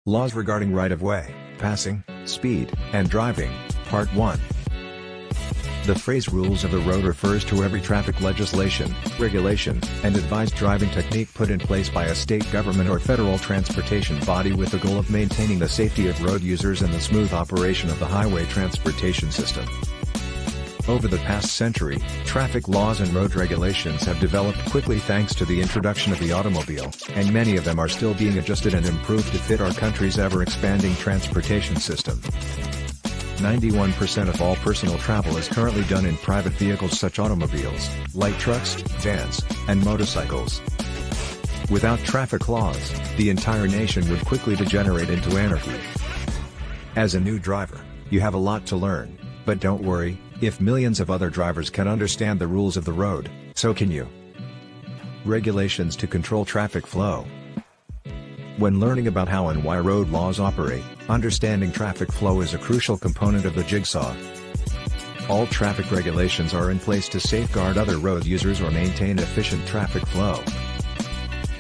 Laws regarding right-of-way, passing, speed, and driving, Part 1. The phrase rules of the road refers to every traffic legislation, regulation, and advised driving technique put in place by a state government or federal transportation body with the goal of maintaining the safety of road users and the smooth operation of the highway transportation system. Over the past century, traffic laws and road regulations have developed quickly thanks to the introduction of the automobile, and many of them are still being adjusted and improved to fit our country's ever-expanding transportation system. 91% of all personal travel is currently done in private vehicles such as automobiles, light trucks, vans, and motorcycles. Without traffic laws, the entire nation would quickly degenerate into anarchy. As a new driver, you have a lot to learn, but don't worry, if millions of other drivers can understand the rules of the road, so can you. Regulations to control traffic flow. When learning about how and why road laws operate, understanding traffic flow is a crucial component of the jigsaw. All traffic regulations are in place to safeguard other road users or maintain efficient traffic flow.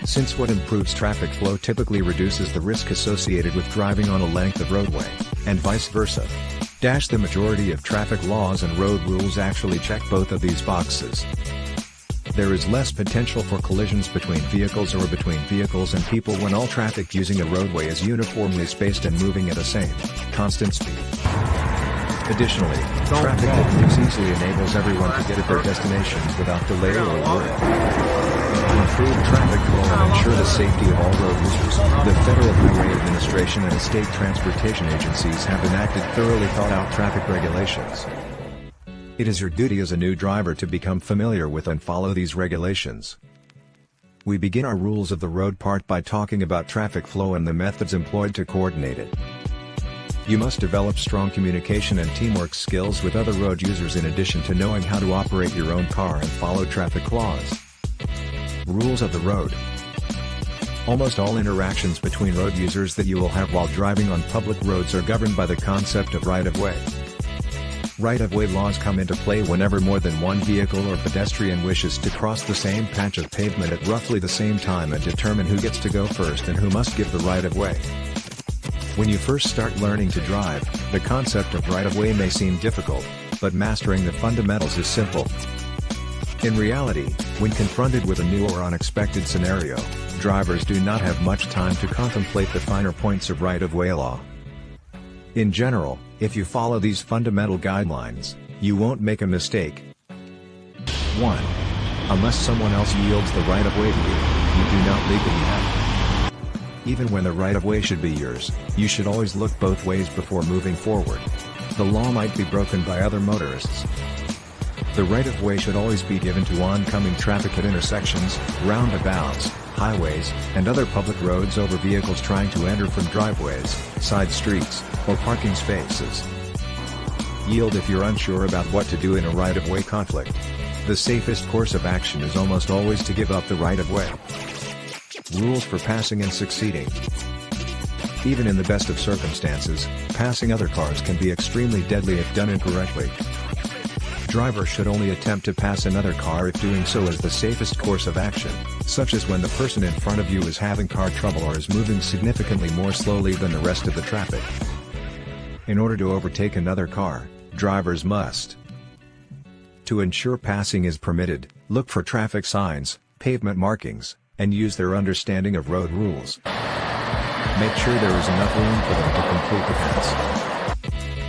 Since what improves traffic flow typically reduces the risk associated with driving on a length of roadway, and vice versa. The majority of traffic laws and road rules actually check both of these boxes. There is less potential for collisions between vehicles or between vehicles and people when all traffic using a roadway is uniformly spaced and moving at the same, constant speed. Additionally, traffic that moves easily enables everyone to get at their destinations without delay or worry. To improve traffic flow and ensure the safety of all road users, the Federal Highway Administration and state transportation agencies have enacted thoroughly thought-out traffic regulations. It is your duty as a new driver to become familiar with and follow these regulations. We begin our rules of the road part by talking about traffic flow and the methods employed to coordinate it. You must develop strong communication and teamwork skills with other road users in addition to knowing how to operate your own car and follow traffic laws. Rules of the road. Almost all interactions between road users that you will have while driving on public roads are governed by the concept of right-of-way. Right-of-way laws come into play whenever more than one vehicle or pedestrian wishes to cross the same patch of pavement at roughly the same time and determine who gets to go first and who must give the right-of-way. When you first start learning to drive, the concept of right-of-way may seem difficult, but mastering the fundamentals is simple. In reality, when confronted with a new or unexpected scenario, drivers do not have much time to contemplate the finer points of right-of-way law. In general, if you follow these fundamental guidelines, you won't make a mistake. 1. Unless someone else yields the right-of-way to you, you do not legally have it. Even when the right-of-way should be yours, you should always look both ways before moving forward. The law might be broken by other motorists. The right-of-way should always be given to oncoming traffic at intersections, roundabouts, highways, and other public roads over vehicles trying to enter from driveways, side streets, or parking spaces. Yield if you're unsure about what to do in a right-of-way conflict. The safest course of action is almost always to give up the right-of-way. Rules for passing and succeeding. Even in the best of circumstances, passing other cars can be extremely deadly if done incorrectly. Drivers should only attempt to pass another car if doing so is the safest course of action, such as when the person in front of you is having car trouble or is moving significantly more slowly than the rest of the traffic. In order to overtake another car, drivers must. To ensure passing is permitted, look for traffic signs, pavement markings, and use their understanding of road rules. Make sure there is enough room for them to complete the pass.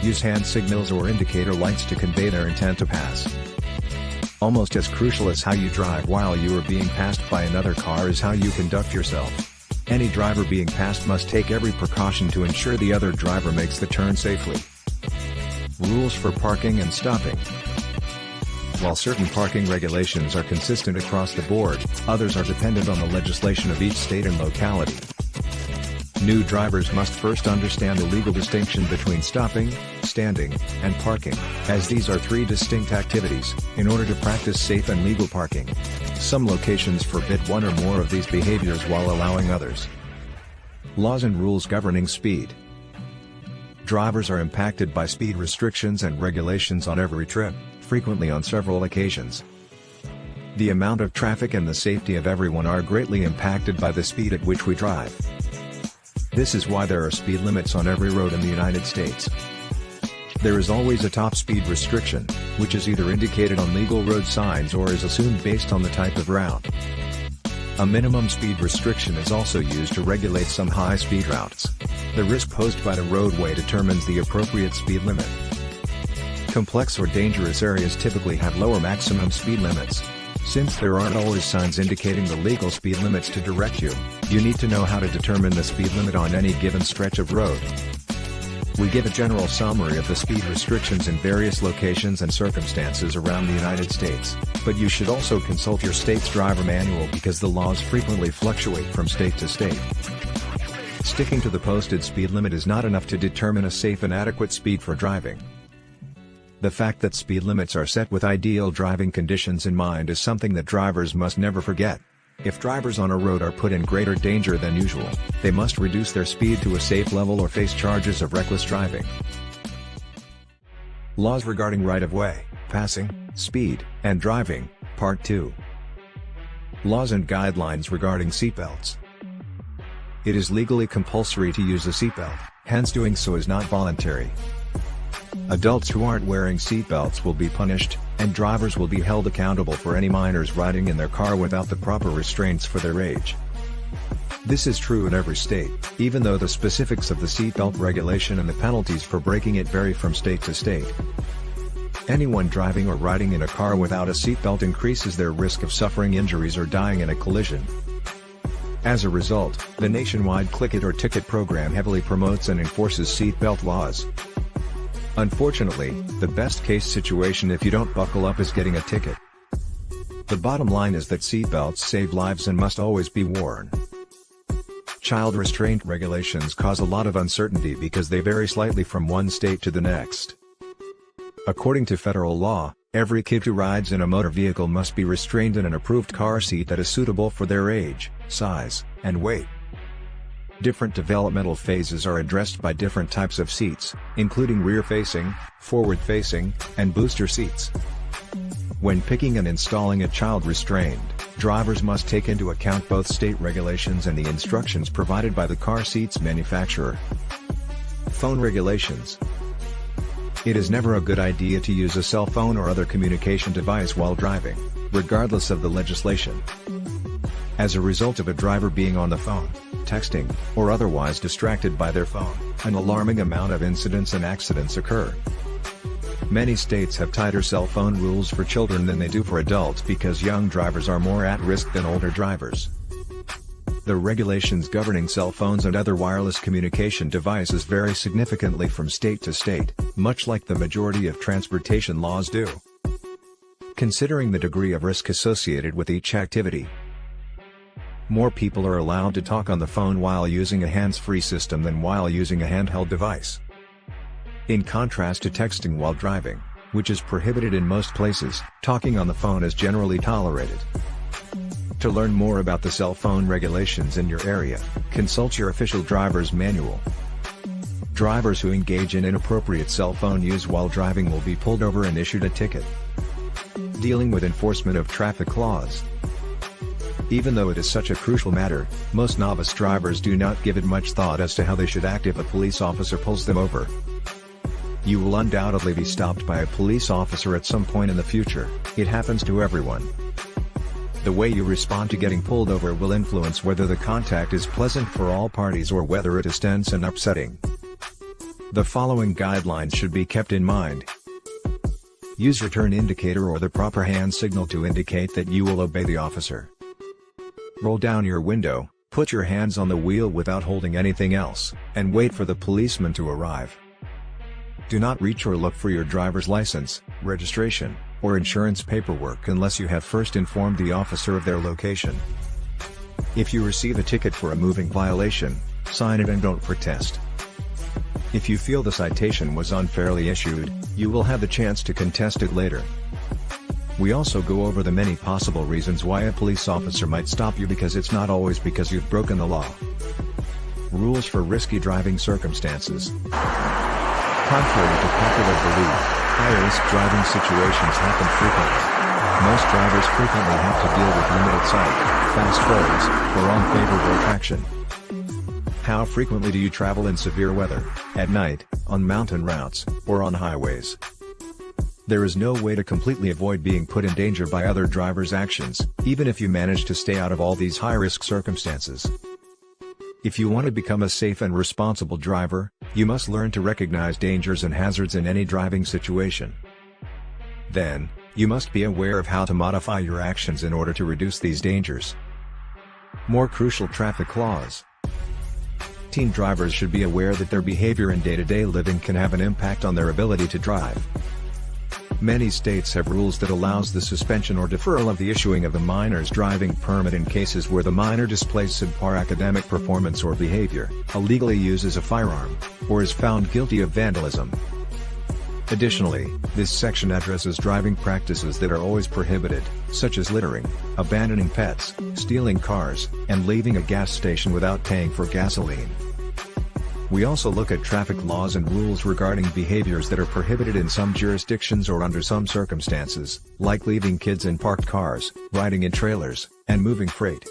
Use hand signals or indicator lights to convey their intent to pass. Almost as crucial as how you drive while you are being passed by another car is how you conduct yourself. Any driver being passed must take every precaution to ensure the other driver makes the turn safely. Rules for parking and stopping. While certain parking regulations are consistent across the board, others are dependent on the legislation of each state and locality. New drivers must first understand the legal distinction between stopping, standing, and parking, as these are three distinct activities, in order to practice safe and legal parking. Some locations forbid one or more of these behaviors while allowing others. Laws and rules governing speed. Drivers are impacted by speed restrictions and regulations on every trip, frequently on several occasions. The amount of traffic and the safety of everyone are greatly impacted by the speed at which we drive. This is why there are speed limits on every road in the United States. There is always a top speed restriction, which is either indicated on legal road signs or is assumed based on the type of route. A minimum speed restriction is also used to regulate some high-speed routes. The risk posed by the roadway determines the appropriate speed limit. Complex or dangerous areas typically have lower maximum speed limits. Since there aren't always signs indicating the legal speed limits to direct you, you need to know how to determine the speed limit on any given stretch of road. We give a general summary of the speed restrictions in various locations and circumstances around the United States, but you should also consult your state's driver manual because the laws frequently fluctuate from state to state. Sticking to the posted speed limit is not enough to determine a safe and adequate speed for driving. The fact that speed limits are set with ideal driving conditions in mind is something that drivers must never forget. If drivers on a road are put in greater danger than usual, they must reduce their speed to a safe level or face charges of reckless driving. Laws regarding right-of-way, passing, speed, and driving, Part 2. Laws and guidelines regarding seatbelts. It is legally compulsory to use a seatbelt, hence doing so is not voluntary. Adults who aren't wearing seatbelts will be punished, and drivers will be held accountable for any minors riding in their car without the proper restraints for their age. This is true in every state, even though the specifics of the seatbelt regulation and the penalties for breaking it vary from state to state. Anyone driving or riding in a car without a seatbelt increases their risk of suffering injuries or dying in a collision. As a result, the nationwide Click It or Ticket program heavily promotes and enforces seatbelt laws. Unfortunately, the best-case situation if you don't buckle up is getting a ticket. The bottom line is that seatbelts save lives and must always be worn. Child restraint regulations cause a lot of uncertainty because they vary slightly from one state to the next. According to federal law, every kid who rides in a motor vehicle must be restrained in an approved car seat that is suitable for their age, size, and weight. Different developmental phases are addressed by different types of seats, including rear-facing, forward-facing, and booster seats. When picking and installing a child restrained, drivers must take into account both state regulations and the instructions provided by the car seat's manufacturer. Phone regulations. It is never a good idea to use a cell phone or other communication device while driving, regardless of the legislation. As a result of a driver being on the phone, texting, or otherwise distracted by their phone, an alarming amount of incidents and accidents occur. Many states have tighter cell phone rules for children than they do for adults because young drivers are more at risk than older drivers. The regulations governing cell phones and other wireless communication devices vary significantly from state to state, much like the majority of transportation laws do. Considering the degree of risk associated with each activity, more people are allowed to talk on the phone while using a hands-free system than while using a handheld device. In contrast to texting while driving, which is prohibited in most places, talking on the phone is generally tolerated. To learn more about the cell phone regulations in your area, consult your official driver's manual. Drivers who engage in inappropriate cell phone use while driving will be pulled over and issued a ticket. Dealing with enforcement of traffic laws. Even though it is such a crucial matter, most novice drivers do not give it much thought as to how they should act if a police officer pulls them over. You will undoubtedly be stopped by a police officer at some point in the future. It happens to everyone. The way you respond to getting pulled over will influence whether the contact is pleasant for all parties or whether it is tense and upsetting. The following guidelines should be kept in mind. Use your turn indicator or the proper hand signal to indicate that you will obey the officer. Roll down your window, put your hands on the wheel without holding anything else, and wait for the policeman to arrive. Do not reach or look for your driver's license, registration, or insurance paperwork unless you have first informed the officer of their location. If you receive a ticket for a moving violation, sign it and don't protest. If you feel the citation was unfairly issued, you will have the chance to contest it later. We also go over the many possible reasons why a police officer might stop you because it's not always because you've broken the law. Rules for risky driving circumstances. Contrary to popular belief, high-risk driving situations happen frequently. Most drivers frequently have to deal with limited sight, fast roads, or unfavorable traction. How frequently do you travel in severe weather, at night, on mountain routes, or on highways? There is no way to completely avoid being put in danger by other drivers' actions, even if you manage to stay out of all these high-risk circumstances. If you want to become a safe and responsible driver, you must learn to recognize dangers and hazards in any driving situation. Then, you must be aware of how to modify your actions in order to reduce these dangers. More crucial traffic laws. Teen drivers should be aware that their behavior in day-to-day living can have an impact on their ability to drive. Many states have rules that allows the suspension or deferral of the issuing of the minor's driving permit in cases where the minor displays subpar academic performance or behavior, illegally uses a firearm, or is found guilty of vandalism. Additionally, this section addresses driving practices that are always prohibited, such as littering, abandoning pets, stealing cars, and leaving a gas station without paying for gasoline. We also look at traffic laws and rules regarding behaviors that are prohibited in some jurisdictions or under some circumstances, like leaving kids in parked cars, riding in trailers, and moving freight.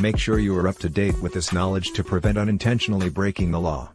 Make sure you are up to date with this knowledge to prevent unintentionally breaking the law.